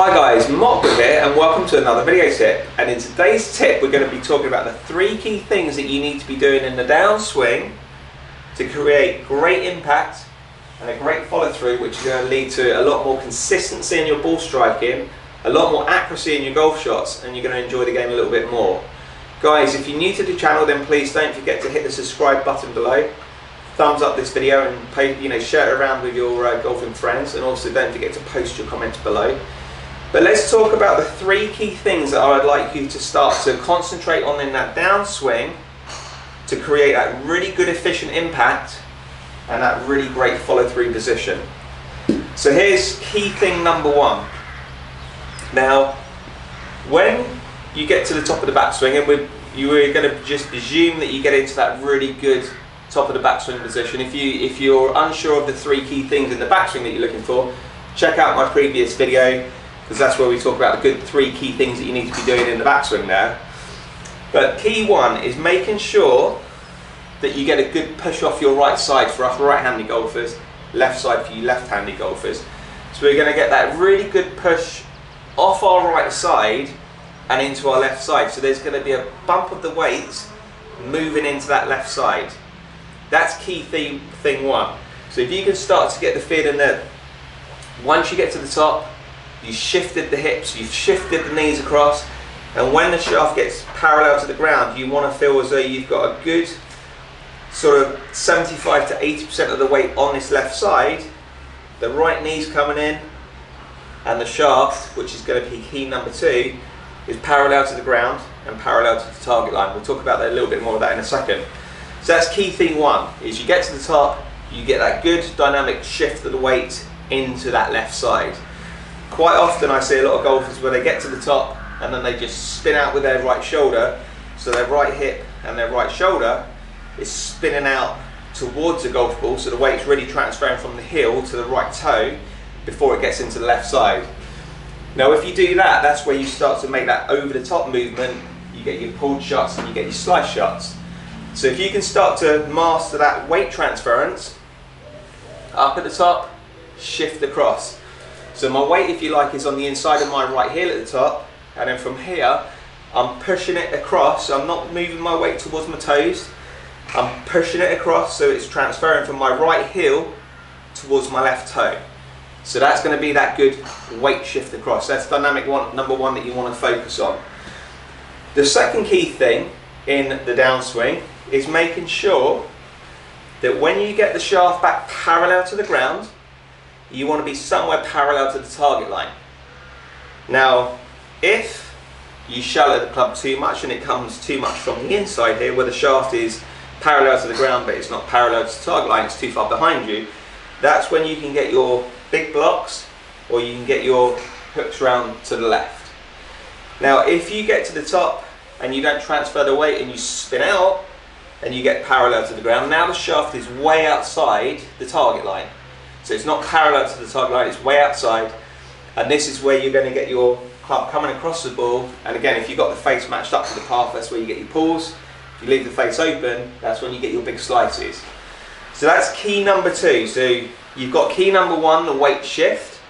Hi guys, Mark here and welcome to another video tip. And in today's tip we're going to be talking about the 3 key things that you need to be doing in the downswing to create great impact and a great follow through, which is going to lead to a lot more consistency in your ball striking, a lot more accuracy in your golf shots, and you're going to enjoy the game a little bit more. Guys, if you're new to the channel, then please don't forget to hit the subscribe button below. Thumbs up this video and share it around with your golfing friends, and also don't forget to post your comments below. But let's talk about the 3 key things that I would like you to start to concentrate on in that downswing to create that really good efficient impact and that really great follow through position. So here's key thing number 1. Now when you get to the top of the backswing, and we're going to just assume that you get into that really good top of the backswing position. If you're unsure of the 3 key things in the backswing that you're looking for, check out my previous video, because that's where we talk about the good 3 key things that you need to be doing in the backswing there. But key 1 is making sure that you get a good push off your right side for us right-handed golfers, left side for you left-handed golfers. So we're going to get that really good push off our right side and into our left side. So there's going to be a bump of the weight moving into that left side. That's key thing 1. So if you can start to get the feeling that once you get to the top, you shifted the hips, you've shifted the knees across, and when the shaft gets parallel to the ground, you want to feel as though you've got a good sort of 75 to 80% of the weight on this left side. The right knee's coming in, and the shaft, which is going to be key number 2, is parallel to the ground and parallel to the target line. We'll talk about that a little bit more of that in a second. So that's key thing 1, is you get to the top, you get that good dynamic shift of the weight into that left side. Quite often I see a lot of golfers where they get to the top and then they just spin out with their right shoulder, so their right hip and their right shoulder is spinning out towards the golf ball, so the weight's really transferring from the heel to the right toe before it gets into the left side. Now if you do that, that's where you start to make that over the top movement. You get your pulled shots and you get your slice shots. So if you can start to master that weight transference, up at the top, shift across. So my weight, if you like, is on the inside of my right heel at the top, and then from here I'm pushing it across. So I'm not moving my weight towards my toes, I'm pushing it across, so it's transferring from my right heel towards my left toe. So that's going to be that good weight shift across. That's dynamic number 1 that you want to focus on. The second key thing in the downswing is making sure that when you get the shaft back parallel to the ground, you want to be somewhere parallel to the target line. Now if you shallow the club too much and it comes too much from the inside here, where the shaft is parallel to the ground but it's not parallel to the target line, it's too far behind you, that's when you can get your big blocks, or you can get your hooks round to the left. Now if you get to the top and you don't transfer the weight and you spin out and you get parallel to the ground, now the shaft is way outside the target line. So it's not parallel to the target line, it's way outside, and this is where you're going to get your club coming across the ball. And again, if you've got the face matched up to the path, that's where you get your pulls. If you leave the face open, that's when you get your big slices. So that's key number 2. So you've got key number 1, the weight shift.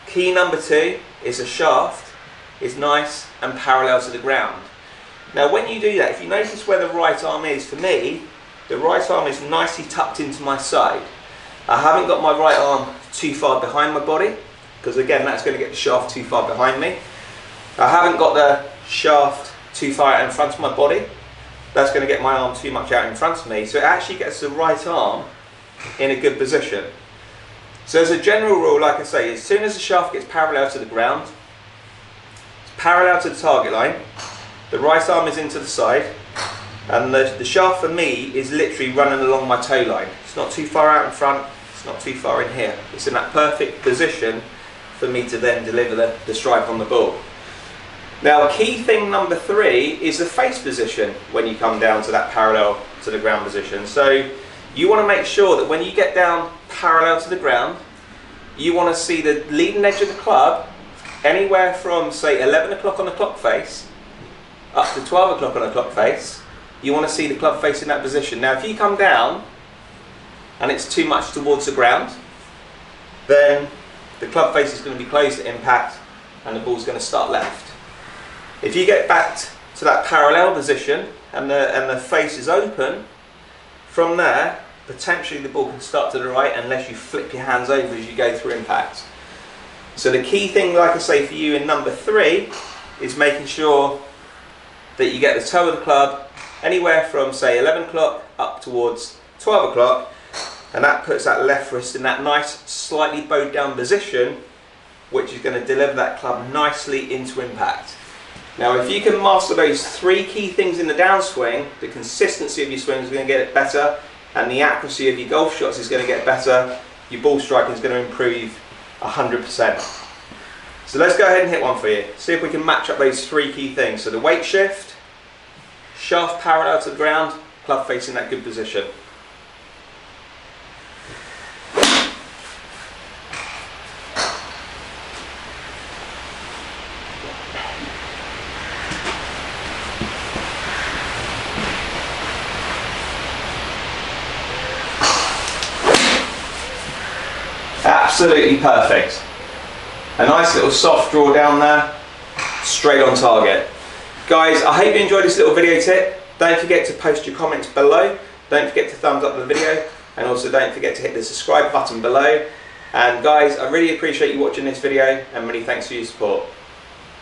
Key number 2 is the shaft is nice and parallel to the ground. Now when you do that, if you notice where the right arm is, for me, the right arm is nicely tucked into my side. I haven't got my right arm too far behind my body, because again that's going to get the shaft too far behind me. I haven't got the shaft too far out in front of my body. That's going to get my arm too much out in front of me. So it actually gets the right arm in a good position. So as a general rule, like I say, as soon as the shaft gets parallel to the ground, it's parallel to the target line, the right arm is into the side, and the shaft for me is literally running along my toe line. It's not too far out in front, it's not too far in here. It's in that perfect position for me to then deliver the strike on the ball. Now key thing number 3 is the face position when you come down to that parallel to the ground position. So you want to make sure that when you get down parallel to the ground, you want to see the leading edge of the club anywhere from say 11 o'clock on the clock face up to 12 o'clock on the clock face. You want to see the club face in that position. Now if you come down and it's too much towards the ground, then the club face is going to be closed at impact and the ball's going to start left. If you get back to that parallel position and the face is open, from there potentially the ball can start to the right unless you flip your hands over as you go through impact. So the key thing, like I say, for you in number 3 is making sure that you get the toe of the club anywhere from say 11 o'clock up towards 12 o'clock, and that puts that left wrist in that nice slightly bowed down position, which is going to deliver that club nicely into impact. Now if you can master those 3 key things in the downswing, the consistency of your swing is going to get better, and the accuracy of your golf shots is going to get better. Your ball striking is going to improve 100%. So let's go ahead and hit one for you. See if we can match up those 3 key things. So the weight shift, shaft parallel to the ground, club facing that good position. Absolutely perfect. A nice little soft draw down there, straight on target. Guys, I hope you enjoyed this little video tip. Don't forget to post your comments below. Don't forget to thumbs up the video, and also don't forget to hit the subscribe button below. And guys, I really appreciate you watching this video, and many thanks for your support.